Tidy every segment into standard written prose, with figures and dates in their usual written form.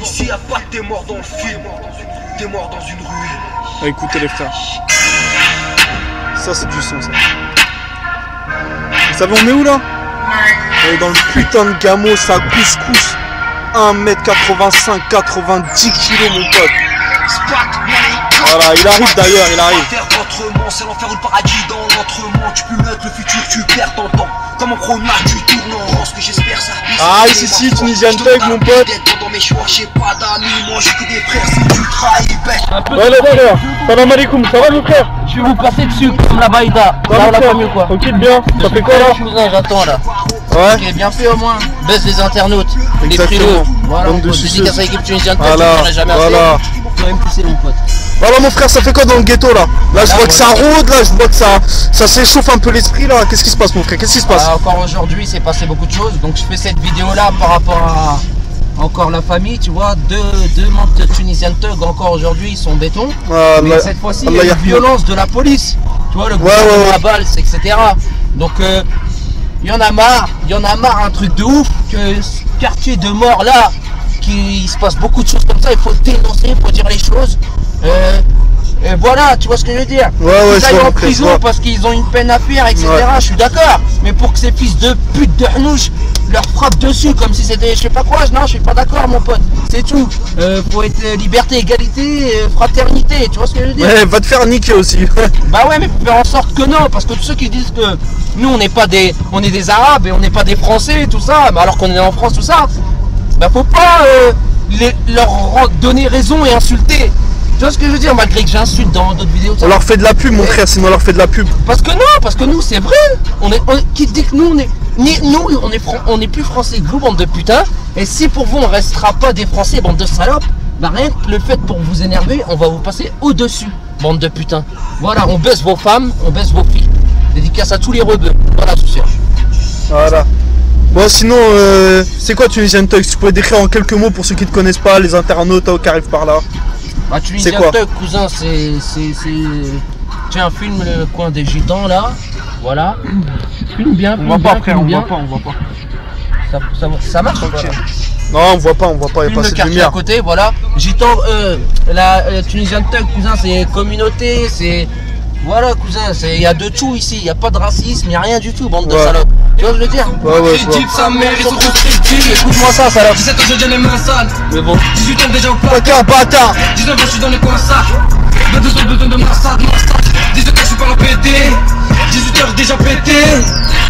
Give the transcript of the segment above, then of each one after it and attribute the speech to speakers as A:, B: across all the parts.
A: Ici y'a pas que t'es mort dans le film, t'es mort dans une ruine.
B: Ah, écoutez les frères. Ça c'est du son ça. Vous savez on est où là? On est dans le putain de Gamo, ça couscous. 1m85, 90 kg mon pote. Voilà, il arrive d'ailleurs, il arrive.
A: C'est l'enfer ou le paradis dans l'entrement. Tu peux mettre le futur, tu perds ton temps. Comme un chronomètre, tu tournes en rond, ce que j'espère ça.
B: Ah, ici, Tunisian Thug, mon pote.
A: Dans mes choix, j'ai pas d'amis, moi j'ai que des frères. Si tu trahis, bête.
B: Ouais, salam alaikum, ça va mon frère?
C: Je vais vous passer dessus comme la baïda. Ça va la famille ou quoi?
B: Tranquille bien, ça fait quoi là?
C: J'attends là.
B: Ouais.
C: Ok, bien fait au moins. Baisse les internautes.
B: Exactement.
C: Voilà, on dédicace à l'équipe tunisienne. Voilà, jamais
B: voilà.
C: Tu vas me pousser mon pote.
B: Voilà mon frère, ça fait quoi dans le ghetto là? Là je vois que ça rôde, là je vois que ça s'échauffe un peu l'esprit là. Qu'est-ce qui se passe mon frère? Qu'est-ce qui se passe?
C: Encore aujourd'hui, c'est passé beaucoup de choses. Donc je fais cette vidéo là par rapport à encore la famille, tu vois. Deux membres de Tunisian Thug encore aujourd'hui, ils sont béton. Mais cette fois-ci, il y a une violence de la police. Tu vois, le gouvernement à balle, etc. Donc il y en a marre, un truc de ouf que ce quartier de mort là, qu'il se passe beaucoup de choses comme ça, il faut dénoncer, il faut dire les choses. Et voilà, tu vois ce que je veux dire. Ils aillent en prison parce qu'ils ont une peine à faire, etc. Je suis d'accord. Mais pour que ces fils de pute de hnouche leur frappent dessus comme si c'était je sais pas quoi, non, je suis pas d'accord mon pote. C'est tout. Faut être liberté, égalité, fraternité, tu vois ce que je veux dire.
B: Ouais, va te faire niquer aussi.
C: Bah ouais, mais faut faire en sorte que non, parce que tous ceux qui disent que nous on est des Arabes et on n'est pas des Français, tout ça, mais alors qu'on est en France, tout ça, bah faut pas leur donner raison et insulter. Tu vois ce que je veux dire, malgré que j'insulte dans d'autres vidéos.
B: On leur fait de la pub mon frère, sinon on leur fait de la pub.
C: Parce que non, parce que nous c'est vrai. Qui dit que nous on est plus français que vous, bande de putains. Et si pour vous on restera pas des Français, bande de salopes, bah rien que le fait pour vous énerver, on va vous passer au-dessus, bande de putains. Voilà, on baisse vos femmes, on baisse vos filles. Dédicace à tous les rebeux. Voilà, souci.
B: Voilà. Bon sinon, c'est quoi Tunisian Thug? Si tu pouvais décrire en quelques mots pour ceux qui ne te connaissent pas, les internautes qui arrivent par là.
C: Bah Tunisian Thug, cousin, c'est un film Le Coin des Gitans là, voilà. Filme bien,
B: on voit pas après, on voit pas.
C: Ça marche ou pas?
B: Non, on voit pas, il y a pas cette lumière.
C: À côté, voilà. Gitan, la Tunisian Thug, cousin, c'est communauté, c'est... Voilà cousin, il y a de tout ici, il n'y a pas de racisme, il n'y a rien du tout, bande de salopes. Tu vois ce que je veux dire?
B: Ouais, je vois.
A: Sa mère, ils sont constructifs.
C: Écoute-moi ça, salope.
A: 17 ans, je deviens les mains sales.
C: Mais bon.
A: 18 ans déjà au plat.
B: Bâtard, bâtard.
A: 19 ans, je suis dans les coins sales. 22 ans, besoin de massage. 17 ans, je suis pas pété. 18 heures déjà pété.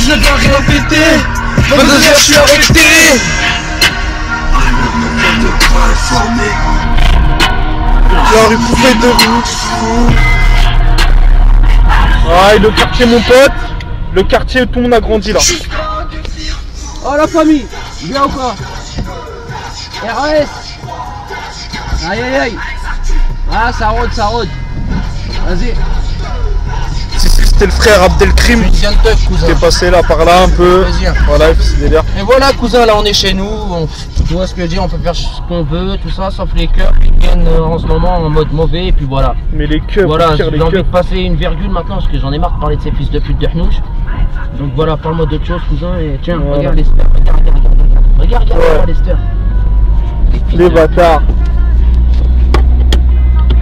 A: 19 ans, rien à péter. 22 heures, je suis arrêté.
B: La rue pouvait devenir fou. Ah, et le quartier mon pote, le quartier où tout le monde a grandi là.
C: Oh la famille, bien ou pas? RAS. Aïe aïe aïe. Ah ça rôde. Vas-y.
B: C'était le frère Abdelkrim qui est passé là par là un peu. Voilà, c'est délire.
C: Et voilà cousin, là on est chez nous, tu vois ce que je dis, on peut faire ce qu'on veut, tout ça, sauf les cœurs qui viennent en ce moment en mode mauvais, et puis voilà.
B: Mais les cœurs,
C: voilà, j'ai envie de passer une virgule maintenant, parce que j'en ai marre de parler de ces fils de pute de hnouche. Donc voilà, parle-moi d'autre chose cousin, et tiens, regarde les stères, regarde les stères.
B: Les bâtards.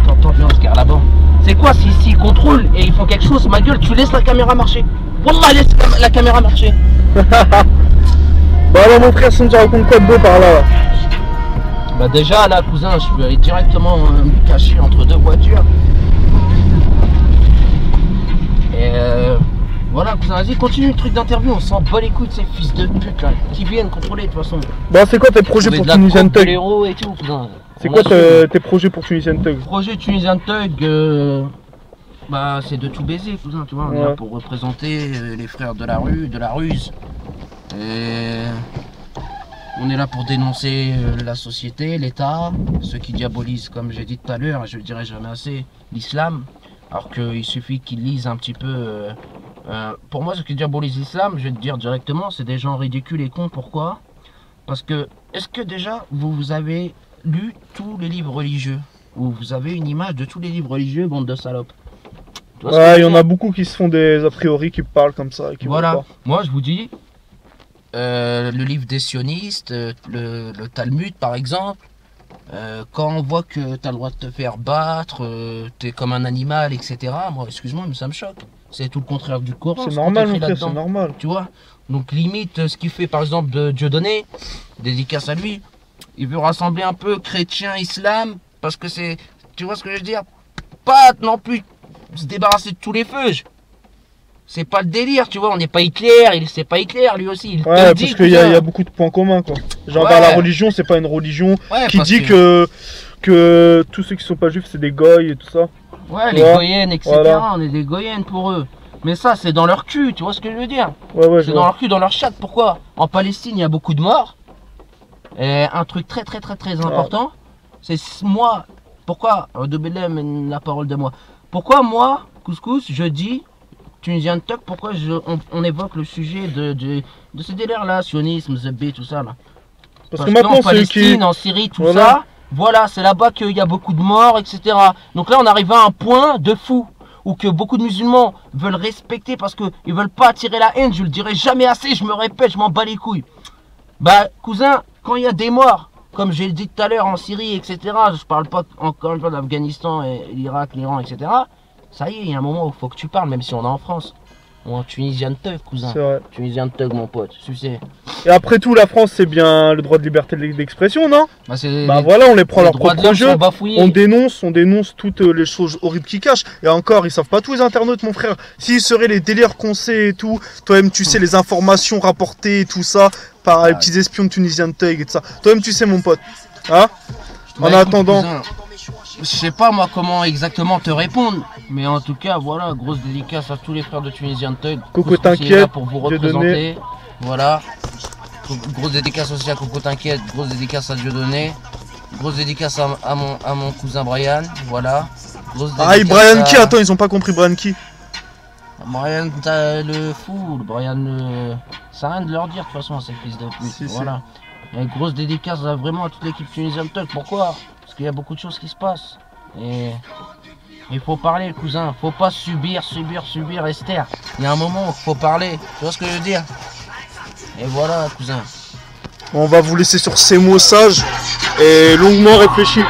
C: T'entends bien Oscar là-bas. C'est quoi s'ils contrôlent et ils font quelque chose, ma gueule, tu laisses la caméra marcher. Wallah, laisse la caméra marcher.
B: Bah alors mon frère, si on te raconte quoi de beau par là?
C: Bah déjà là cousin, je peux aller directement me cacher entre deux voitures. Et voilà cousin, vas-y continue le truc d'interview, on s'en bat les couilles de ces fils de pute là, qui viennent contrôler de toute façon.
B: Bah c'est quoi tes projets pour Tunisian Thug?
C: Et tout, cousin.
B: C'est quoi tes projets pour Tunisian Thug?
C: Projet Tunisian Thug, bah c'est de tout baiser cousin, tu vois, on est là pour représenter les frères de la rue, de la ruse. Et on est là pour dénoncer la société, l'État, ceux qui diabolisent, comme j'ai dit tout à l'heure, et je le dirai jamais assez, l'islam. Alors qu'il suffit qu'ils lisent un petit peu. Pour moi, ceux qui diabolisent l'islam, je vais te dire directement, c'est des gens ridicules et cons. Pourquoi? Parce que, est-ce que déjà vous avez lu tous les livres religieux? Ou vous avez une image de tous les livres religieux, bande de salopes?
B: Ouais, il y en a beaucoup qui se font des a priori, qui parlent comme ça. Et qui
C: voilà, moi je vous dis, le livre des sionistes, le Talmud par exemple, quand on voit que tu as le droit de te faire battre, tu es comme un animal, etc. Moi, excuse-moi, mais ça me choque. C'est tout le contraire du Coran.
B: C'est normal, mon frère, c'est normal.
C: Tu vois? Donc limite, ce qu'il fait par exemple de Dieudonné, dédicace à lui, il veut rassembler un peu chrétien, islam, parce que c'est, tu vois ce que je veux dire? Pas non plus se débarrasser de tous les feux. C'est pas le délire, tu vois, on n'est pas Hitler, c'est pas Hitler lui aussi. Il
B: ouais, parce qu'il y a beaucoup de points communs, quoi. Genre, ouais. Bah, la religion, c'est pas une religion qui dit que tous ceux qui sont pas juifs, c'est des goïs et tout ça.
C: Ouais, les goyennes, etc. Voilà. On est des goyennes pour eux. Mais ça, c'est dans leur cul, tu vois ce que je veux dire? Ouais, c'est dans leur cul, dans leur chat. Pourquoi? En Palestine, il y a beaucoup de morts. Et un truc très important, c'est moi. Pourquoi de Bélem, la parole de moi. Pourquoi moi, Couscous, je dis Tunisien Tuck, pourquoi on évoque le sujet de ce délire-là, sionisme, Zebé, tout ça là? Parce que maintenant, en Palestine, en Syrie, tout ça, voilà, c'est là-bas qu'il y a beaucoup de morts, etc. Donc là, on arrive à un point de fou où que beaucoup de musulmans veulent respecter parce qu'ils veulent pas attirer la haine. Je le dirai jamais assez, je me répète, je m'en bats les couilles. Bah, cousin, quand il y a des morts, comme j'ai dit tout à l'heure en Syrie, etc., je parle pas encore une fois d'Afghanistan, l'Irak, l'Iran, etc., ça y est, il y a un moment où il faut que tu parles, même si on est en France. Ou en Tunisien de Thug, cousin. C'est vrai. Tunisien de Thug, mon pote, tu sais.
B: Et après tout, la France, c'est bien le droit de liberté d'expression, non? Bah voilà, on les prend leur propre jeu. On dénonce toutes les choses horribles qu'ils cachent. Et encore, ils savent pas tous les internautes, mon frère. S'ils seraient les délires qu'on sait et tout, toi-même, tu sais, les informations rapportées et tout ça, par les petits espions de Tunisien de Thug et tout ça. Toi-même, tu sais, mon pote. Hein? En attendant... Cousin,
C: je sais pas moi comment exactement te répondre, mais en tout cas voilà, grosse dédicace à tous les frères de Tunisien Thug.
B: Coco t'inquiète
C: pour vous représenter. Voilà. Grosse dédicace aussi à Coco t'inquiète, grosse dédicace à Dieudonné, grosse dédicace à mon cousin Brian, voilà.
B: Brian qui? Attends, ils ont pas compris Brian qui?
C: Brian le fou, Brian ça n'a rien de leur dire de toute façon, c'est le fils de pute. Voilà. Et grosse dédicace vraiment à toute l'équipe Tunisien Thug. Pourquoi? Parce qu'il y a beaucoup de choses qui se passent. Et il faut parler, le cousin. Faut pas subir, Esther. Il y a un moment où il faut parler. Tu vois ce que je veux dire? Et voilà, cousin.
B: On va vous laisser sur ces mots sages et longuement réfléchis.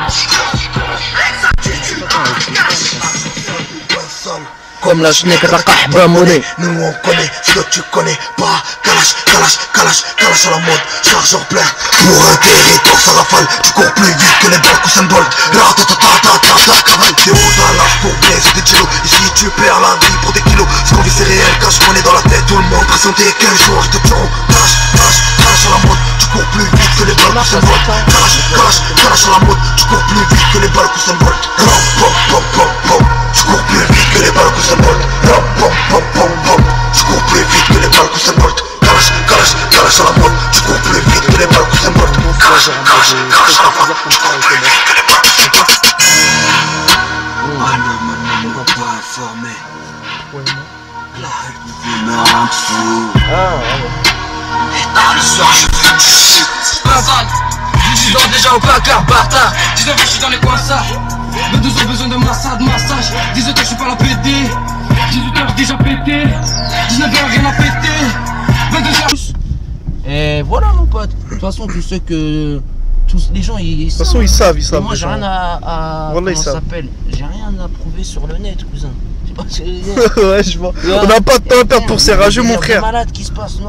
C: Comme la chenille à Kahba monnaie.
A: Nous on connaît ce que tu connais pas. Kalash à la mode, chargeur plein. Pour un territoire ça rafale. Tu cours plus vite que les balles Usain Bolt. Cavale des hauts à l'âge pour blesser des kilos. Ici tu perds la vie pour des kilos. Ce qu'on vit c'est réel, cache qu'on est dans la tête. Tout le monde présenté quel jour je te tueront. Kalash à la mode, tu cours plus vite que les balles Usain Bolt. Kalash à la mode, tu cours plus vite que les balles Usain Bolt. Tu cours plus vite que les balles Usain Bolt. Tu cours plus vite que les balles Usain Bolt. Kalash à la mode, tu cours plus vite que les balles Usain Bolt. Kalash à la mode, tu cours plus vite que les balles Usain Bolt. Ah non, maman, on va pas informer. La haine me rend fou. Et dans le soir, je fais du shit. 18 ans déjà au placard, bâtard. 19 ans, je suis dans les coins ça. 22 ans, besoin de massage. 18 ans, je suis pas la pété. 18 ans, déjà pété. 19 ans, rien à péter. 22 ans.
C: Et voilà, mon pote. De toute façon, tu sais que tous les gens, ils savent.
B: De toute façon, ils savent.
C: Moi, j'ai rien à comment ça s'appelle? J'ai rien à prouver sur le net, cousin.
B: Ouais, je vois. On n'a pas de temps à perdre pour ces rageux, mon frère.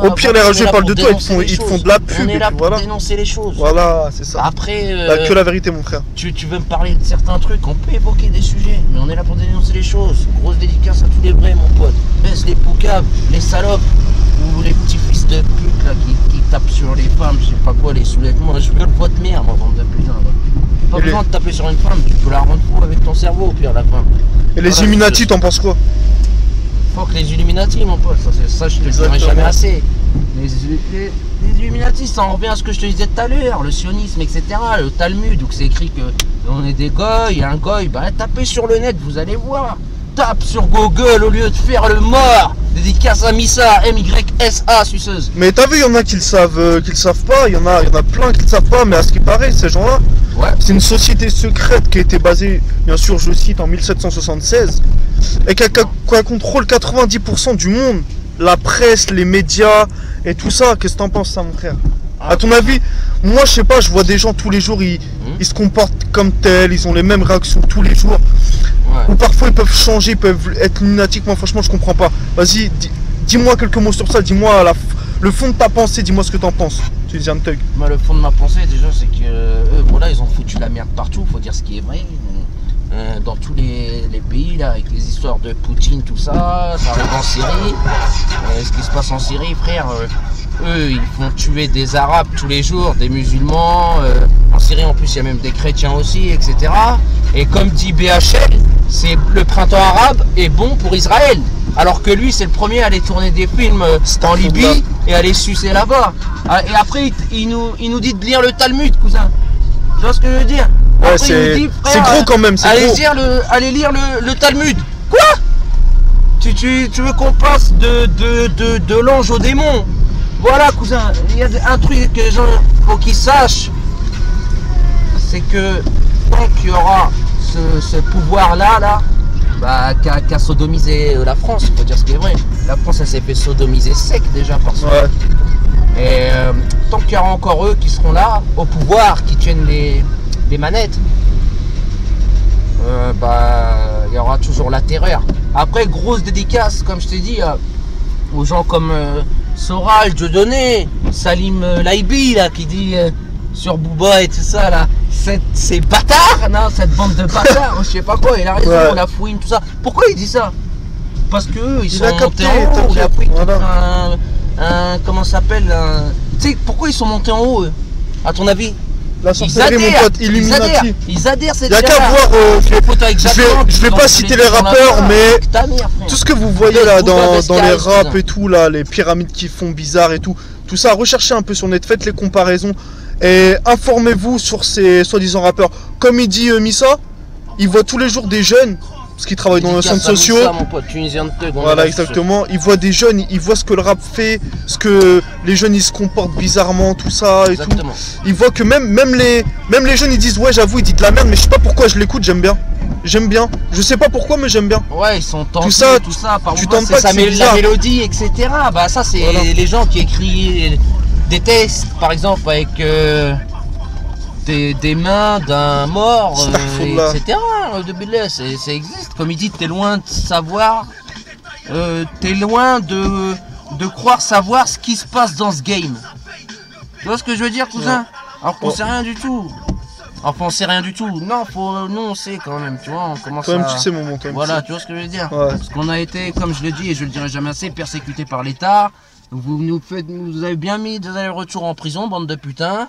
B: Au pire, les rageux parlent de toi, ils te font de la pub.
C: On est là pour dénoncer les choses.
B: Voilà, c'est ça.
C: Après,
B: que la vérité, mon frère.
C: Tu veux me parler de certains trucs, on peut évoquer des sujets, mais on est là pour dénoncer les choses. Grosse dédicace à tous les vrais, mon pote. Baisse les poucaves, les salopes, ou les petits fils de pute là qui tapent sur les femmes, je sais pas quoi, les soulèvements. Je veux votre mère, moi, bande de putain. Pas besoin de taper sur une femme, tu peux la rendre fou avec ton cerveau au pire la fin.
B: Et les Illuminati, t'en penses quoi?
C: Fuck les Illuminati, mon pote, ça je te le dirai jamais assez. Les Illuminati, ça en revient à ce que je te disais tout à l'heure, le sionisme, etc. Le Talmud, où c'est écrit que on est des goïs, un goï, bah tapez sur le net, vous allez voir. Tape sur Google au lieu de faire le mort. Dédicace à Missa, MYSA, suceuse.
B: Mais t'as vu, il y en a qui le savent pas, il y en a plein qui le savent pas, mais à ce qui paraît, ces gens-là, c'est une société secrète qui a été basée, bien sûr, je cite, en 1776, et qui contrôle 90% du monde. La presse, les médias Et tout ça, qu'est-ce que t'en penses ça, mon frère? À ton avis, moi je sais pas, je vois des gens tous les jours, ils se comportent comme tels, ils ont les mêmes réactions tous les jours. Ou parfois ils peuvent changer, ils peuvent être lunatiques. Moi franchement je comprends pas. Vas-y, dis-moi quelques mots sur ça, dis-moi le fond de ta pensée, dis-moi ce que t'en penses. Tu dis un thug.
C: Moi le fond de ma pensée déjà c'est que eux voilà ils ont foutu la merde partout, faut dire ce qui est vrai. Dans tous les pays là, avec les histoires de Poutine, tout ça, ça arrive en Syrie. Ce qui se passe en Syrie, frère, eux ils font tuer des Arabes tous les jours, des musulmans. En Syrie en plus il y a même des chrétiens aussi, etc. Et comme dit BHL, c'est le printemps arabe est bon pour Israël. Alors que lui c'est le premier à aller tourner des films en Libye et à aller sucer là-bas. Et après il nous dit de lire le Talmud, cousin. Tu vois ce que je veux dire?
B: Ouais, c'est gros quand même, c'est gros.
C: Allez lire le Talmud. Quoi? Tu veux qu'on passe de l'ange au démon? Voilà, cousin, il y a un truc que les gens faut qu'ils sachent. C'est que tant qu'il y aura ce pouvoir-là, bah, qu'à sodomiser la France, il faut dire ce qui est vrai. La France, elle s'est fait sodomiser sec déjà par ça. Ouais. Et tant qu'il y aura encore eux qui seront là, au pouvoir, qui tiennent les manettes, bah il y aura toujours la terreur. Après, grosse dédicace, comme je t'ai dit, aux gens comme Soral, Dieudonné, Salim Laibi là, qui dit sur Booba et tout ça là, ces bâtards, non, cette bande de bâtards, je sais pas quoi, il a raison, ouais. La fouine, tout ça. Pourquoi il dit ça? Parce que ils sont montés en haut, la fouine, comment ça s'appelle, tu sais pourquoi ils sont montés en haut eux, à ton avis?
B: La sorcellerie, mon pote, Illuminati.
C: Ils adhèrent, c'est
B: déjà. Il y a qu'à voir, je vais pas citer les rappeurs, mais tout ce que vous voyez là dans les raps et tout, là, les pyramides qui font bizarre et tout ça, recherchez un peu sur net, faites les comparaisons et informez-vous sur ces soi-disant rappeurs. Comme il dit Missa, il voit tous les jours des jeunes, parce qu'ils travaillent dans les centres sociaux.
C: Ça, mon pote, tunisien de Teug,
B: voilà, exactement. Il voit des jeunes, il voit ce que le rap fait, ce que les jeunes ils se comportent bizarrement, tout ça et exactement. Tout. Il voit que même les jeunes ils disent ouais, j'avoue, ils disent de la merde, mais je sais pas pourquoi je l'écoute, j'aime bien. J'aime bien. Je sais pas pourquoi, mais j'aime bien.
C: Ouais, ils sont tentés, tout ça. Par
B: tu tentes pas
C: la mélodie, etc. Bah ça c'est voilà. Les gens qui écrivent des textes, par exemple avec des mains d'un mort, etc. Ça existe. Comme il dit, t'es loin de savoir, t'es loin de croire savoir ce qui se passe dans ce game. Tu vois ce que je veux dire, cousin? Alors qu'on sait rien du tout. Enfin, on sait rien du tout. Non, nous on sait quand même, tu vois. On commence
B: quand même, tu sais, moment, quand même.
C: Voilà, tu vois ce que je veux dire? Ouais. Parce qu'on a été, comme je le dis et je le dirai jamais assez, persécuté par l'État. Vous avez bien mis des allers-retours en prison, bande de putains.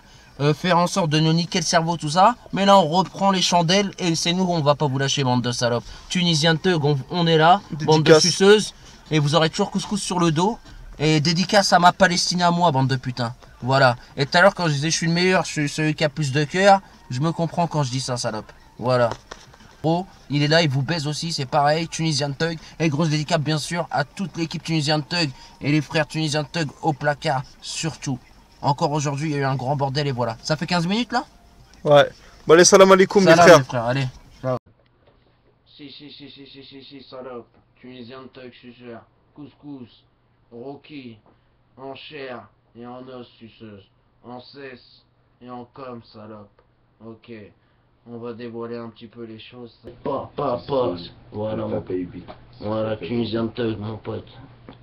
C: Faire en sorte de nous niquer le cerveau, tout ça. Mais là, on reprend les chandelles et c'est nous, on va pas vous lâcher, bande de salopes. Tunisien de Teug, on est là, bande de suceuses. Et vous aurez toujours couscous sur le dos. Et dédicace à ma Palestine à moi, bande de putains. Voilà. Et tout à l'heure, quand je disais je suis le meilleur, je suis celui qui a plus de cœur, je me comprends quand je dis ça, salope. Voilà. Gros, il est là, il vous baise aussi, c'est pareil, Tunisien de Teug. Et grosse dédicace, bien sûr, à toute l'équipe Tunisien de Teug et les frères Tunisien de Teug au placard, surtout. Encore aujourd'hui, il y a eu un grand bordel et voilà. Ça fait 15 minutes là?
B: Ouais. Bon allez, salam alaikum les frères.
C: Allez, ciao. Si, salope. Tunisien de Teug, suceur. Couscous. Rocky. En chair et en os, suceuse. En cesse et en com, salope. Ok. On va dévoiler un petit peu les choses. Pas. Voilà, mon baby. Voilà, Tunisien de Teug, mon pote.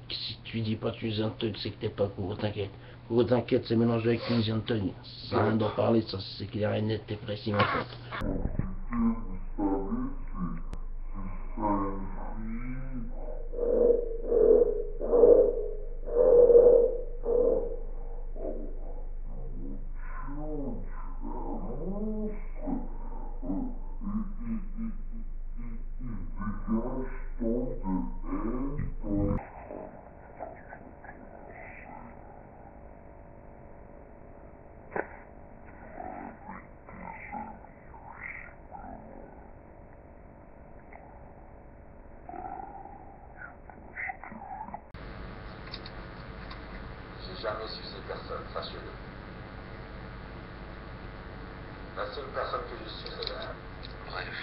C: Si tu dis pas Tunisien de Teug, c'est que t'es pas court, t'inquiète. T'inquiète, c'est mélangé avec Tunisien de Teug. Ça n'a rien d'en parler, ça c'est clair et net et précis, mon pote.
D: Jamais su ces personnes, sachez-le. La seule personne que je suis, c'est la... Bref.